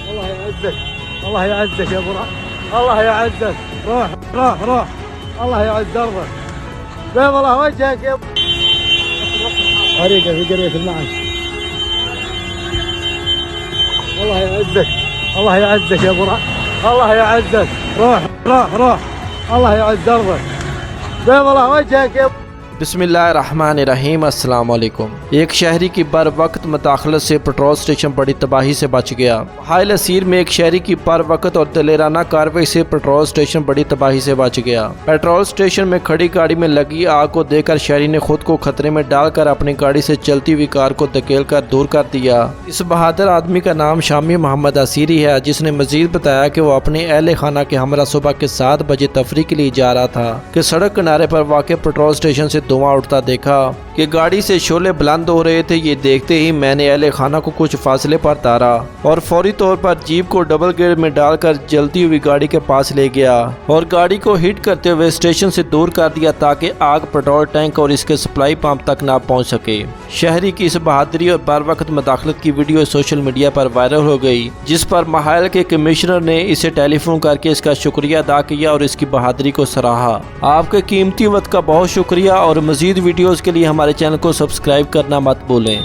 الله يعزك الله يعزك يا ابو الله يعزك روح روح روح الله يعز دربك بيض الله وجهك يا طريقة في قرية المعز الله يعزك الله يعزك يا ابو الله يعزك روح روح روح الله يعز دربك بيض الله وجهك يا बिस्मिल्लाहिर्रहमानिर्रहीम अस्सलाम वालेकुम। एक शहरी की बर वक्त मुदाखलत से पेट्रोल स्टेशन बड़ी तबाही से बच गया। हाइल असीर में एक शहरी की बर वक्त और दलेराना कार्रवाई से पेट्रोल स्टेशन बड़ी तबाही से बच गया। पेट्रोल स्टेशन में खड़ी गाड़ी में लगी आग को देखकर शहरी ने खुद को खतरे में डालकर अपनी गाड़ी से चलती हुई कार को धकेल कर दूर कर दिया। इस बहादुर आदमी का नाम शामी मोहम्मद असीरी है, जिसने मजीद बताया कि वो अपने अहले खाना के हमरा सुबह के 7 बजे तफरी के लिए जा रहा था कि सड़क किनारे पर वाक़ पेट्रोल स्टेशन से धुआं उठता देखा कि गाड़ी से शोले बुलंद हो रहे थे। ये देखते ही मैंने अहले खाना को कुछ फासले पर तारा और फौरी तौर पर जीप को डबल गियर में डालकर जलती हुई गाड़ी के पास ले गया और गाड़ी को हिट करते हुए स्टेशन से दूर कर दिया ताकि आग पेट्रोल टैंक और इसके सप्लाई पंप तक ना पहुंच सके। शहरी की इस बहादुरी और बर वक्त मुदाखलत की वीडियो सोशल मीडिया पर वायरल हो गई, जिस पर महाल के कमिश्नर ने इसे टेलीफोन करके इसका शुक्रिया अदा किया और इसकी बहादुरी को सराहा। आपके कीमती वक्त का बहुत शुक्रिया और मजीद वीडियोस के लिए हमारे चैनल को सब्सक्राइब करना मत भूलें।